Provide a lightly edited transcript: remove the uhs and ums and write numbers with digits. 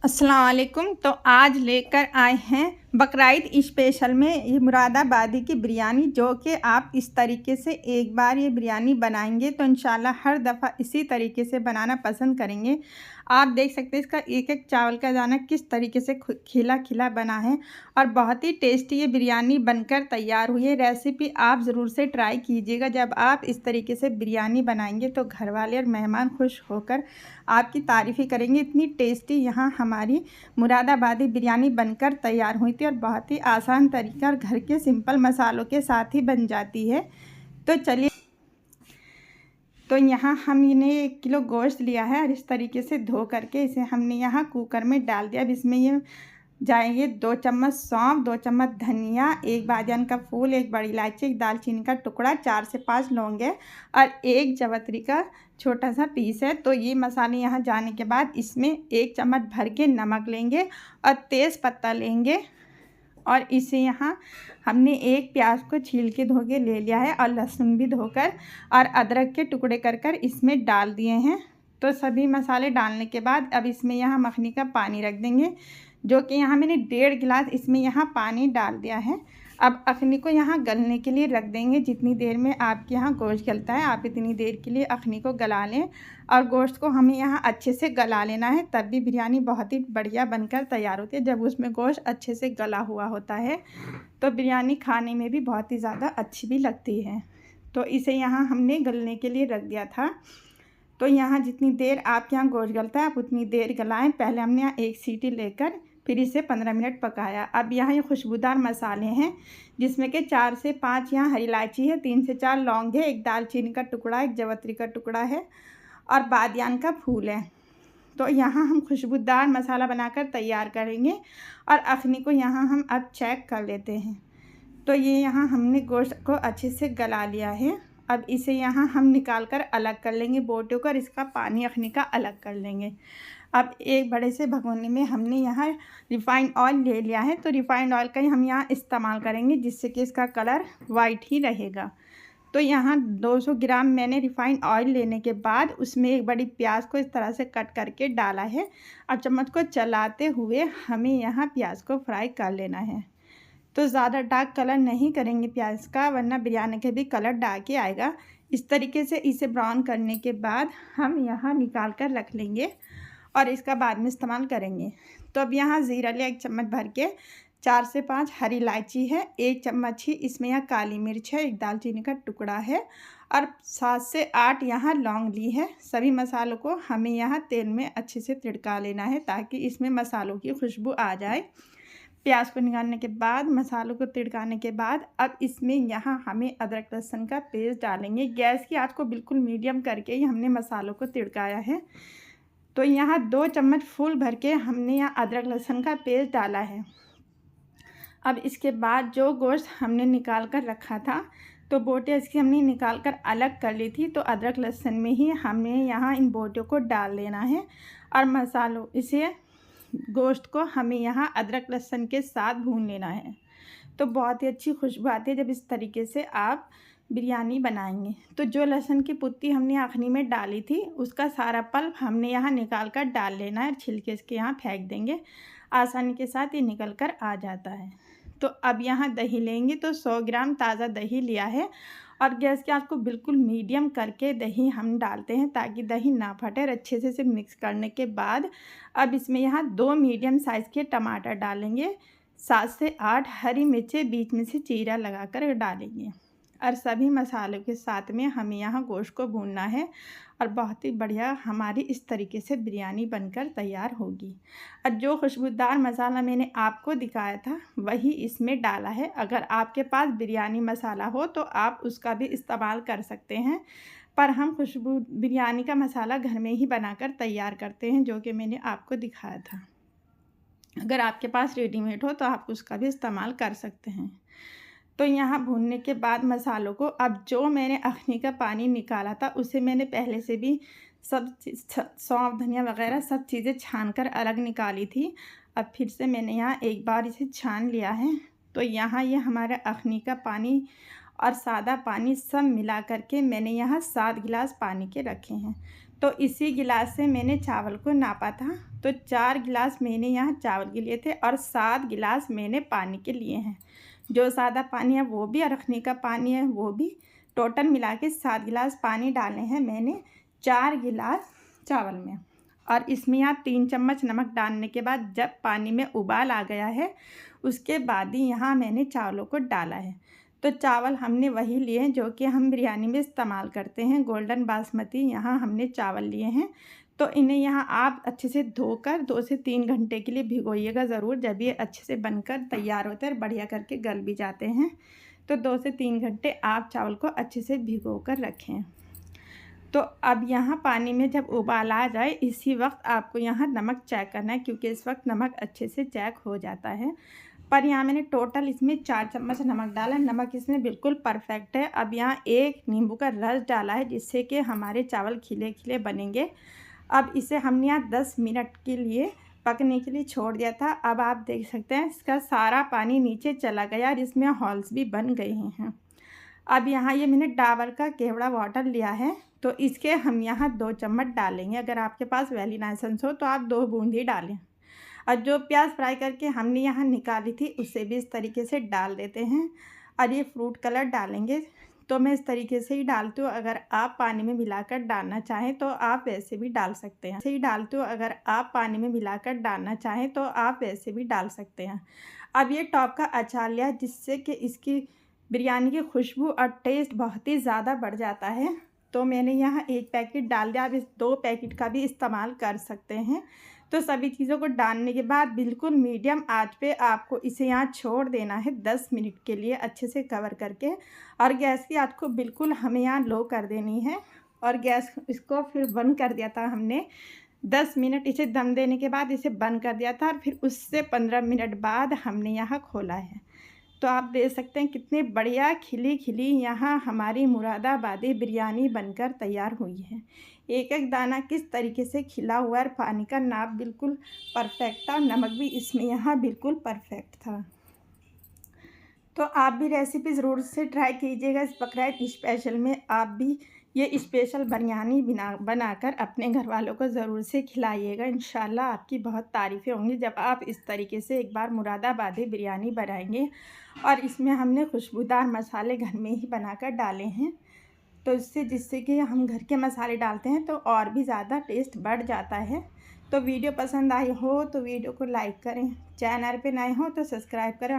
अस्सलाम वालेकुम। तो आज लेकर आए हैं बकराईद स्पेशल में ये मुरादाबादी की बिरयानी, जो कि आप इस तरीके से एक बार ये बिरयानी बनाएंगे तो इंशाल्लाह हर दफ़ा इसी तरीके से बनाना पसंद करेंगे। आप देख सकते हैं इसका एक एक चावल का दाना किस तरीके से खिला खिला बना है और बहुत ही टेस्टी ये बिरयानी बनकर तैयार हुई है। रेसिपी आप ज़रूर से ट्राई कीजिएगा। जब आप इस तरीके से बिरयानी बनाएंगे तो घर वाले और मेहमान खुश होकर आपकी तारीफ़ ही करेंगे। इतनी टेस्टी यहाँ हमारी मुरादाबादी बिरयानी बनकर तैयार हुई थी और बहुत ही आसान तरीका और घर के सिंपल मसालों के साथ ही बन जाती है। तो चलिए, तो यहाँ हमने 1 किलो गोश्त लिया है और इस तरीके से धो करके इसे हमने यहाँ कुकर में डाल दिया। अब इसमें ये जाएंगे 2 चम्मच सौंफ, 2 चम्मच धनिया, 1 बादियान का फूल, 1 बड़ी इलायची, 1 दालचीनी का टुकड़ा, 4 से 5 लौंग है और 1 जावित्री का छोटा सा पीस है। तो ये मसाले यहाँ जाने के बाद इसमें 1 चम्मच भर के नमक लेंगे और तेज़ पत्ता लेंगे और इसे यहाँ हमने 1 प्याज को छील के धो के ले लिया है और लहसुन भी धोकर और अदरक के टुकड़े कर कर इसमें डाल दिए हैं। तो सभी मसाले डालने के बाद अब इसमें यहाँ मखनी का पानी रख देंगे, जो कि यहाँ मैंने 1.5 गिलास इसमें यहाँ पानी डाल दिया है। अब अखनी को यहाँ गलने के लिए रख देंगे। जितनी देर में आपके यहाँ गोश्त गलता है आप इतनी देर के लिए अखनी को गला लें और गोश्त को हमें यहाँ अच्छे से गला लेना है, तब भी बिरयानी बहुत ही बढ़िया बनकर तैयार होती है। जब उसमें गोश्त अच्छे से गला हुआ होता है तो बिरयानी खाने में भी बहुत ही ज़्यादा अच्छी भी लगती है। तो इसे यहाँ हमने गलने के लिए रख दिया था। तो यहाँ जितनी देर आपके यहाँ गोश्त गलता है आप उतनी देर गलाएँ। पहले हमने यहाँ 1 सीटी लेकर फिर इसे 15 मिनट पकाया। अब यहाँ ये खुशबूदार मसाले हैं, जिसमें कि 4 से 5 यहाँ हरी इलायची है, 3 से 4 लौंग है, 1 दालचीनी का टुकड़ा, 1 जावित्री का टुकड़ा है और बादियान का फूल है। तो यहाँ हम खुशबूदार मसाला बनाकर तैयार करेंगे और अखनी को यहाँ हम अब चेक कर लेते हैं। तो ये यहाँ हमने गोश्त को अच्छे से गला लिया है। अब इसे यहाँ हम निकाल कर अलग कर लेंगे बोटियों को और इसका पानी अखनी का अलग कर लेंगे। अब एक बड़े से भगोने में हमने यहाँ रिफ़ाइंड ऑयल ले लिया है। तो रिफ़ाइंड ऑयल का ही हम यहाँ इस्तेमाल करेंगे, जिससे कि इसका कलर वाइट ही रहेगा। तो यहाँ 200 ग्राम मैंने रिफ़ाइंड ऑयल लेने के बाद उसमें 1 बड़ी प्याज को इस तरह से कट करके डाला है। अब चम्मच को चलाते हुए हमें यहाँ प्याज को फ्राई कर लेना है। तो ज़्यादा डार्क कलर नहीं करेंगे प्याज का, वरना बिरयानी के भी कलर डार्क ही आएगा। इस तरीके से इसे ब्राउन करने के बाद हम यहाँ निकाल कर रख लेंगे और इसका बाद में इस्तेमाल करेंगे। तो अब यहाँ ज़ीरा लिया 1 चम्मच भर के, 4 से 5 हरी इलायची है, 1 चम्मच ही इसमें यहाँ काली मिर्च है, 1 दालचीनी का टुकड़ा है और 7 से 8 यहाँ लौंग ली है। सभी मसालों को हमें यहाँ तेल में अच्छे से तिड़का लेना है ताकि इसमें मसालों की खुशबू आ जाए। प्याज को निकालने के बाद मसालों को तिड़काने के बाद अब इसमें यहाँ हमें अदरक लहसुन का पेस्ट डालेंगे। गैस की आंच को बिल्कुल मीडियम करके ही हमने मसालों को तिड़काया है। तो यहाँ 2 चम्मच फुल भर के हमने यहाँ अदरक लहसुन का पेस्ट डाला है। अब इसके बाद जो गोश्त हमने निकाल कर रखा था तो बोटियाँ इसकी हमने निकाल कर अलग कर ली थी। तो अदरक लहसुन में ही हमें यहाँ इन बोटियों को डाल लेना है और मसालों इसे गोश्त को हमें यहाँ अदरक लहसुन के साथ भून लेना है। तो बहुत ही अच्छी खुशबू आती है जब इस तरीके से आप बिरयानी बनाएंगे। तो जो लहसुन की पुत्ती हमने अखनी में डाली थी उसका सारा पल्प हमने यहाँ निकाल कर डाल लेना है और छिलके इसके यहाँ फेंक देंगे। आसानी के साथ ये निकल कर आ जाता है। तो अब यहाँ दही लेंगे। तो 100 ग्राम ताज़ा दही लिया है और गैस की आंच को बिल्कुल मीडियम करके दही हम डालते हैं ताकि दही ना फटे। और अच्छे से इसे मिक्स करने के बाद अब इसमें यहाँ 2 मीडियम साइज़ के टमाटर डालेंगे, 7 से 8 हरी मिर्चें बीच में से चीरा लगाकर डालेंगे और सभी मसालों के साथ में हमें यहाँ गोश्त को भूनना है और बहुत ही बढ़िया हमारी इस तरीके से बिरयानी बनकर तैयार होगी। और जो खुशबूदार मसाला मैंने आपको दिखाया था वही इसमें डाला है। अगर आपके पास बिरयानी मसाला हो तो आप उसका भी इस्तेमाल कर सकते हैं, पर हम खुशबू बिरयानी का मसाला घर में ही बनाकर तैयार करते हैं, जो कि मैंने आपको दिखाया था। अगर आपके पास रेडीमेड हो तो आप उसका भी इस्तेमाल कर सकते हैं। तो यहाँ भूनने के बाद मसालों को, अब जो मैंने अखनी का पानी निकाला था उसे मैंने पहले से भी सब सौंफ धनिया वगैरह सब चीज़ें छान कर अलग निकाली थी। अब फिर से मैंने यहाँ एक बार इसे छान लिया है। तो यहाँ ये हमारा अखनी का पानी और सादा पानी सब मिला करके मैंने यहाँ 7 गिलास पानी के रखे हैं। तो इसी गिलास से मैंने चावल को नापा था। तो 4 गिलास मैंने यहाँ चावल के लिए थे और 7 गिलास मैंने पानी के लिए हैं। जो सादा पानी है वो भी और रखने का पानी है वो भी, टोटल मिला के 7 गिलास पानी डाले हैं मैंने 4 गिलास चावल में। और इसमें यहाँ 3 चम्मच नमक डालने के बाद जब पानी में उबाल आ गया है उसके बाद ही यहाँ मैंने चावलों को डाला है। तो चावल हमने वही लिए हैं जो कि हम बिरयानी में इस्तेमाल करते हैं, गोल्डन बासमती यहाँ हमने चावल लिए हैं। तो इन्हें यहाँ आप अच्छे से धोकर 2 से 3 घंटे के लिए भिगोइएगा ज़रूर, जब ये अच्छे से बनकर तैयार होते हैं और बढ़िया करके गल भी जाते हैं। तो 2 से 3 घंटे आप चावल को अच्छे से भिगो कर रखें। तो अब यहाँ पानी में जब उबाल आ जाए इसी वक्त आपको यहाँ नमक चेक करना है, क्योंकि इस वक्त नमक अच्छे से चेक हो जाता है। पर यहाँ मैंने टोटल इसमें 4 चम्मच नमक डाला, नमक इसमें बिल्कुल परफेक्ट है। अब यहाँ 1 नींबू का रस डाला है जिससे कि हमारे चावल खिले खिले बनेंगे। अब इसे हमने यहाँ 10 मिनट के लिए पकने के लिए छोड़ दिया था। अब आप देख सकते हैं इसका सारा पानी नीचे चला गया और इसमें हॉल्स भी बन गए हैं। अब यहाँ ये मैंने डाबर का केवड़ा वाटर लिया है, तो इसके हम यहाँ 2 चम्मच डालेंगे। अगर आपके पास वैनिला एसेंस हो तो आप 2 बूंद ही डालें। और जो प्याज फ्राई करके हमने यहाँ निकाली थी उसे भी इस तरीके से डाल देते हैं। और ये फ्रूट कलर डालेंगे, तो मैं इस तरीके से ही डालती हूँ। अगर आप पानी में मिलाकर डालना चाहें तो आप वैसे भी डाल सकते हैं। ऐसे ही डालती हूँ, अगर आप पानी में मिलाकर डालना चाहें तो आप वैसे भी डाल सकते हैं। अब ये टॉप का अचार लिया जिससे कि इसकी बिरयानी की खुशबू और टेस्ट बहुत ही ज़्यादा बढ़ जाता है। तो मैंने यहाँ 1 पैकेट डाल दिया, आप इस 2 पैकेट का भी इस्तेमाल कर सकते हैं। तो सभी चीज़ों को डालने के बाद बिल्कुल मीडियम आंच पे आपको इसे यहाँ छोड़ देना है 10 मिनट के लिए अच्छे से कवर करके। और गैस की आंच को बिल्कुल हमें यहाँ लो कर देनी है। और गैस इसको फिर बंद कर दिया था हमने 10 मिनट इसे दम देने के बाद इसे बंद कर दिया था। और फिर उससे 15 मिनट बाद हमने यहाँ खोला है। तो आप देख सकते हैं कितनी बढ़िया खिली खिली यहाँ हमारी मुरादाबादी बिरयानी बनकर तैयार हुई है। एक एक दाना किस तरीके से खिला हुआ है, पानी का नाप बिल्कुल परफेक्ट था, नमक भी इसमें यहाँ बिल्कुल परफेक्ट था। तो आप भी रेसिपी ज़रूर से ट्राई कीजिएगा। इस बकरीद स्पेशल में आप भी ये स्पेशल बिरयानी बनाकर अपने घर वालों को ज़रूर से खिलाइएगा। इंशाल्लाह आपकी बहुत तारीफ़ें होंगी जब आप इस तरीके से एक बार मुरादाबादी बिरयानी बनाएंगे। और इसमें हमने खुशबूदार मसाले घर में ही बनाकर डाले हैं, तो जिससे कि हम घर के मसाले डालते हैं तो और भी ज़्यादा टेस्ट बढ़ जाता है। तो वीडियो पसंद आई हो तो वीडियो को लाइक करें, चैनल पे नए हो तो सब्सक्राइब करें।